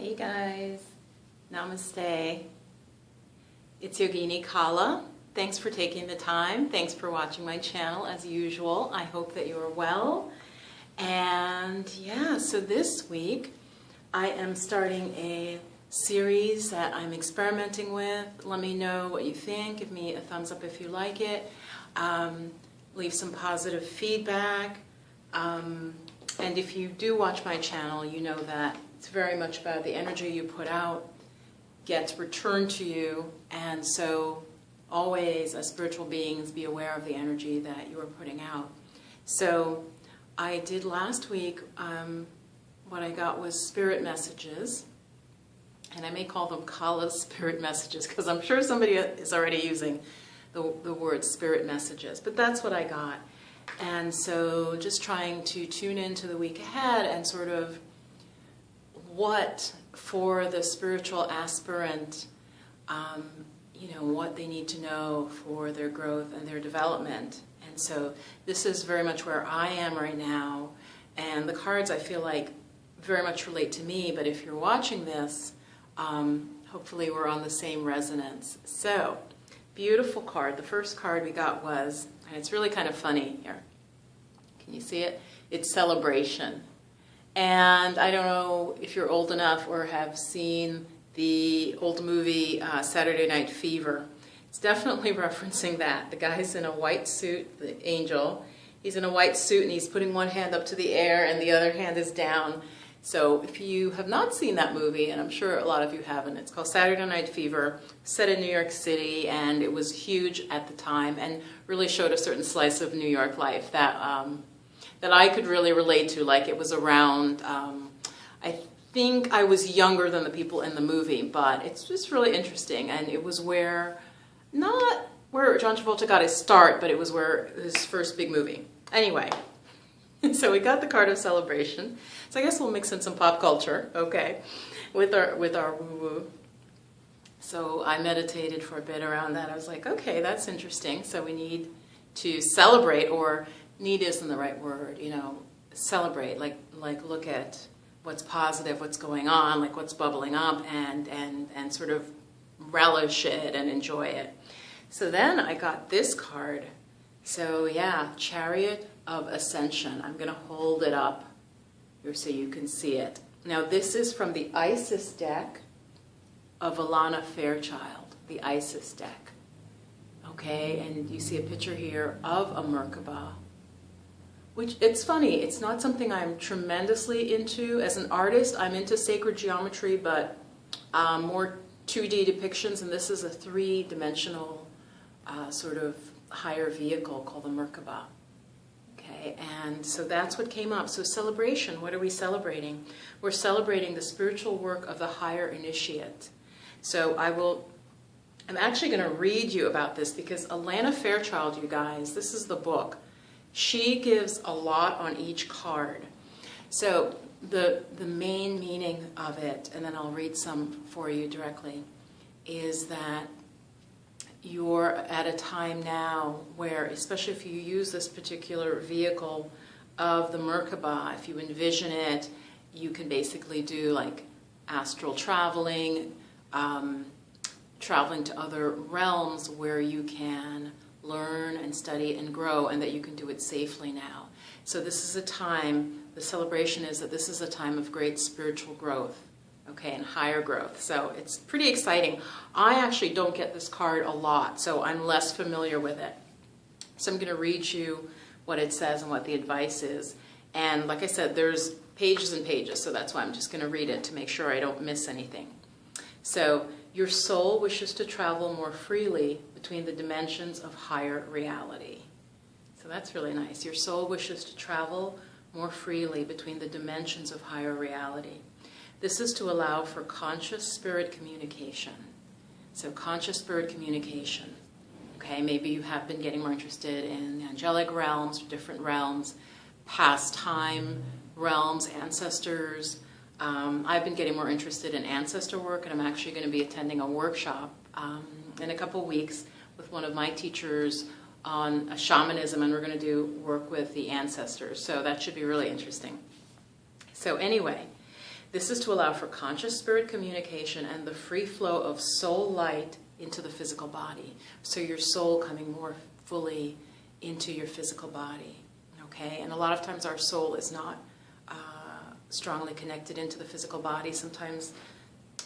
Hey guys, namaste. It's Yogini Kala. Thanks for taking the time. Thanks for watching my channel as usual. I hope that you are well. And yeah, so this week I am starting a series that I'm experimenting with. Let me know what you think. Give me a thumbs up if you like it. Leave some positive feedback. And if you do watch my channel, you know that it's very much about the energy you put out gets returned to you. And so always, as spiritual beings, be aware of the energy that you are putting out. So I did last week, what I got was spirit messages. And I may call them Kala spirit messages, because I'm sure somebody is already using the word spirit messages. But that's what I got. And so just trying to tune into the week ahead and sort of what for the spiritual aspirant, what they need to know for their growth and their development. And so this is very much where I am right now. And the cards I feel like very much relate to me, but if you're watching this, hopefully we're on the same resonance. So, beautiful card. The first card we got was, and it's really kind of funny here. Can you see it? It's celebration. And I don't know if you're old enough or have seen the old movie Saturday Night Fever. It's definitely referencing that. The guy's in a white suit, the angel. He's in a white suit and he's putting one hand up to the air and the other hand is down. So if you have not seen that movie, and I'm sure a lot of you haven't, it's called Saturday Night Fever, set in New York City, and it was huge at the time and really showed a certain slice of New York life that that I could really relate to. Like it was around, I think I was younger than the people in the movie, but it's just really interesting. And it was not where John Travolta got his start, but it was where his first big movie. Anyway, so we got the card of celebration. So I guess we'll mix in some pop culture, okay, with our woo-woo. So I meditated for a bit around that. I was like, okay, that's interesting. So we need to celebrate, or need isn't the right word, celebrate, like look at what's positive, what's going on, like what's bubbling up, and sort of relish it and enjoy it. So then I got this card. So yeah, Chariot of Ascension. I'm going to hold it up here so you can see it. Now this is from the Isis deck of Alana Fairchild, the Isis deck. Okay, and you see a picture here of a Merkaba, which, it's funny, it's not something I'm tremendously into. As an artist, I'm into sacred geometry, but more 2D depictions, and this is a three-dimensional sort of higher vehicle called the Merkaba. Okay, and so that's what came up. So celebration, what are we celebrating? We're celebrating the spiritual work of the higher initiate. So I'm actually going to read you about this, because Alana Fairchild, you guys, this is the book. She gives a lot on each card. So the main meaning of it, and then I'll read some for you directly, is that you're at a time now where, especially if you use this particular vehicle of the Merkaba, if you envision it, you can basically do like astral traveling, traveling to other realms where you can learn and study and grow, and that you can do it safely now. So this is a time, the celebration is that this is a time of great spiritual growth, okay, and higher growth. So it's pretty exciting. I actually don't get this card a lot, so I'm less familiar with it. So I'm going to read you what it says and what the advice is. And like I said, there's pages and pages, so that's why I'm just going to read it to make sure I don't miss anything. So, your soul wishes to travel more freely between the dimensions of higher reality. So that's really nice. Your soul wishes to travel more freely between the dimensions of higher reality. This is to allow for conscious spirit communication. So conscious spirit communication. Okay, maybe you have been getting more interested in the angelic realms, different realms, past time realms, ancestors. I've been getting more interested in ancestor work, and I'm actually going to be attending a workshop in a couple weeks with one of my teachers on shamanism, and we're going to do work with the ancestors. So that should be really interesting. So anyway, This is to allow for conscious spirit communication and the free flow of soul light into the physical body. So your soul coming more fully into your physical body. Okay? And a lot of times our soul is not strongly connected into the physical body. Sometimes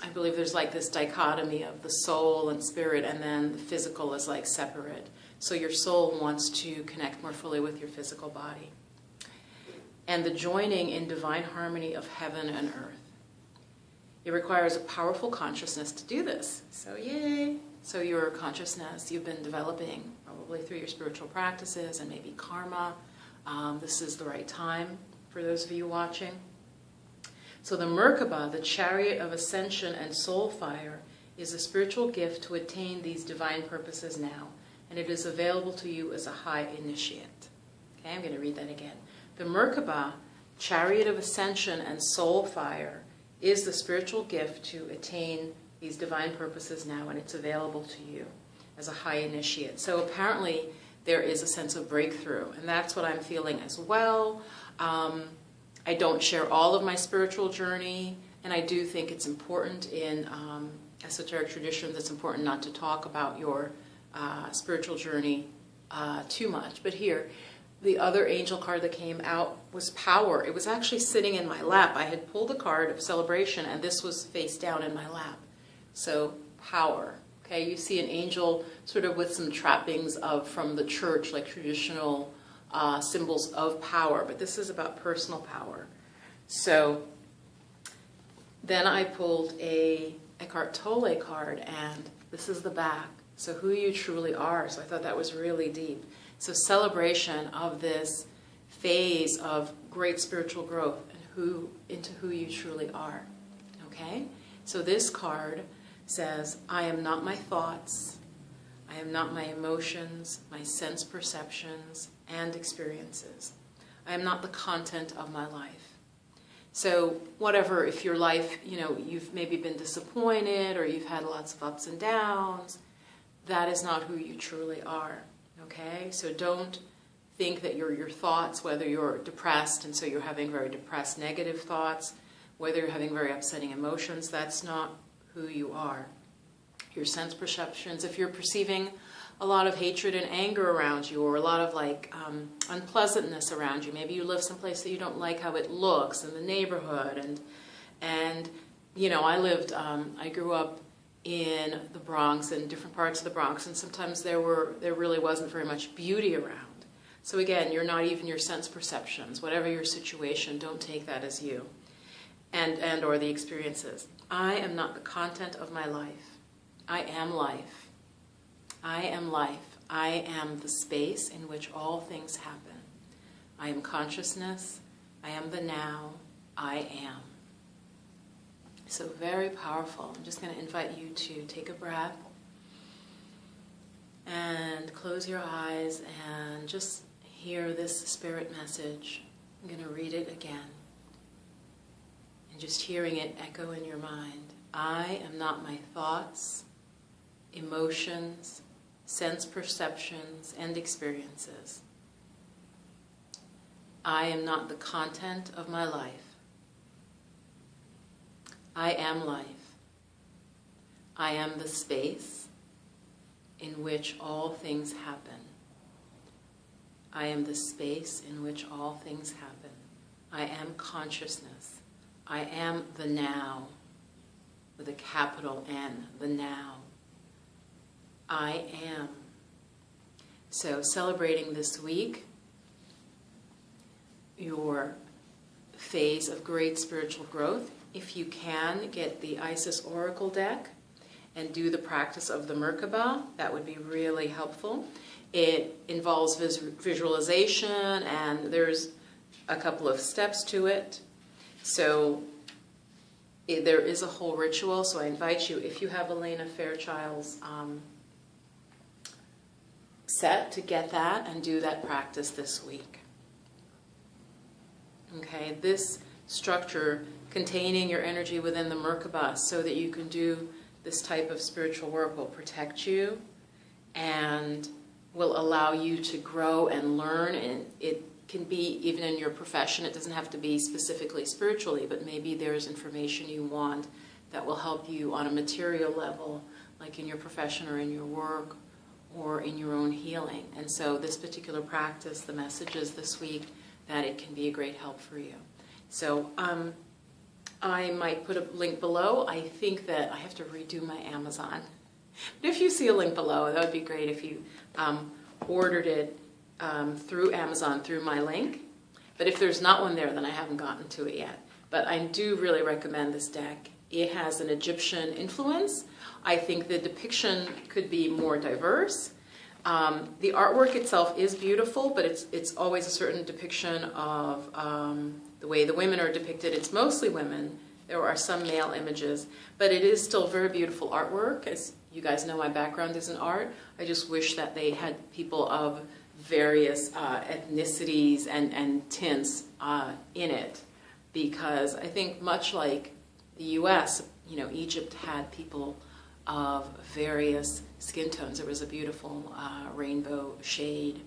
I believe there's like this dichotomy of the soul and spirit, and then the physical is like separate. So your soul wants to connect more fully with your physical body. And the joining in divine harmony of heaven and earth. It requires a powerful consciousness to do this. So yay! So your consciousness you've been developing probably through your spiritual practices and maybe karma. This is the right time for those of you watching. So the Merkaba, the Chariot of Ascension and Soul Fire, is a spiritual gift to attain these divine purposes now, and it is available to you as a high initiate. Okay, I'm going to read that again. The Merkaba, Chariot of Ascension and Soul Fire, is the spiritual gift to attain these divine purposes now, and it's available to you as a high initiate. So apparently there is a sense of breakthrough, and that's what I'm feeling as well. I don't share all of my spiritual journey, and I do think it's important in esoteric traditions, it's important not to talk about your spiritual journey too much. But here, the other angel card that came out was power. It was actually sitting in my lap. I had pulled the card of celebration, and this was face down in my lap. So power. Okay, you see an angel sort of with some trappings from the church, like traditional symbols of power, but this is about personal power. So then I pulled a Eckhart Tolle card, and this is the back. So who you truly are. So I thought that was really deep. So celebration of this phase of great spiritual growth and into who you truly are. Okay? So this card says, I am not my thoughts, I am not my emotions, my sense perceptions, and experiences. I am not the content of my life. So whatever, if your life, you've maybe been disappointed or you've had lots of ups and downs, that is not who you truly are. Okay? So don't think that you're your thoughts, whether you're depressed and so you're having very depressed negative thoughts, whether you're having very upsetting emotions, that's not who you are. Your sense perceptions, if you're perceiving a lot of hatred and anger around you, or a lot of unpleasantness around you, maybe you live someplace that you don't like how it looks in the neighborhood, and I grew up in the Bronx and different parts of the Bronx, and sometimes there really wasn't very much beauty around. So again, you're not even your sense perceptions. Whatever your situation, don't take that as you, and or the experiences. I am not the content of my life. I am life. I am life. I am the space in which all things happen. I am consciousness. I am the now. I am. So very powerful. I'm just going to invite you to take a breath and close your eyes and just hear this spirit message. I'm going to read it again. And just hearing it echo in your mind. I am not my thoughts, emotions, sense perceptions, and experiences. I am not the content of my life. I am life. I am the space in which all things happen. I am the space in which all things happen. I am consciousness. I am the now, with a capital N, the now. I am. So celebrating this week, your phase of great spiritual growth. If you can, get the Isis Oracle deck and do the practice of the Merkaba. That would be really helpful. It involves visualization, and there's a couple of steps to it. So there is a whole ritual, so I invite you, if you have Elena Fairchild's set, to get that and do that practice this week. Okay, this structure containing your energy within the Merkaba so that you can do this type of spiritual work will protect you and will allow you to grow and learn, and can be even in your profession. It doesn't have to be specifically spiritually, but maybe there's information you want that will help you on a material level, like in your profession or in your work or in your own healing. And so this particular practice, the message is this week that it can be a great help for you. So I might put a link below. I think that I have to redo my Amazon. But if you see a link below, that would be great if you ordered it through Amazon, through my link. But if there's not one there, then I haven't gotten to it yet. But I do really recommend this deck. It has an Egyptian influence. I think the depiction could be more diverse. The artwork itself is beautiful, but it's always a certain depiction of the way the women are depicted. It's mostly women. There are some male images, but it is still very beautiful artwork. As you guys know, my background is in art. I just wish that they had people of various ethnicities and tints in it, because I think much like the U.S., Egypt had people of various skin tones. There was a beautiful rainbow shade,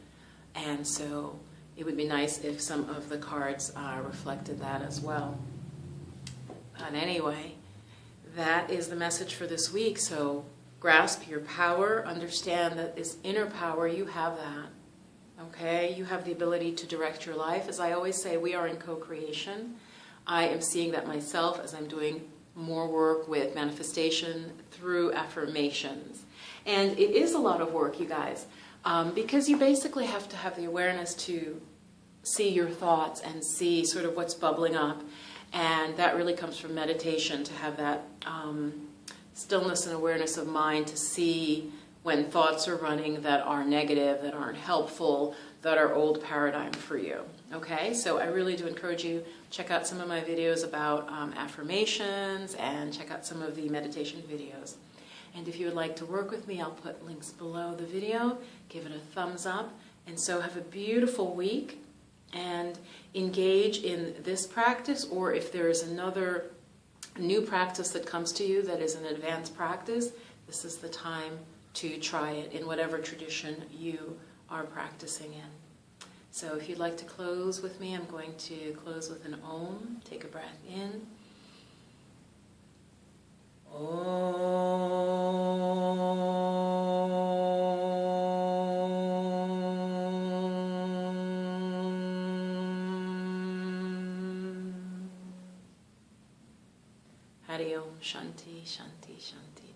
and so it would be nice if some of the cards reflected that as well. But anyway, that is the message for this week. So grasp your power, understand that this inner power, you have that. Okay, you have the ability to direct your life. As I always say, we are in co-creation. I am seeing that myself as I'm doing more work with manifestation through affirmations. And it is a lot of work, you guys, because you basically have to have the awareness to see your thoughts and see sort of what's bubbling up. And that really comes from meditation, to have that stillness and awareness of mind, to see when thoughts are running that are negative, that aren't helpful, that are old paradigm for you. Okay, so I really do encourage you, check out some of my videos about affirmations, and check out some of the meditation videos. And if you would like to work with me, I'll put links below the video. Give it a thumbs up. And so have a beautiful week, and engage in this practice, or if there is another new practice that comes to you that is an advanced practice, this is the time to try it in whatever tradition you are practicing in. So if you'd like to close with me, I'm going to close with an Om. Take a breath in. Hari Om, Shanti, Shanti, Shanti.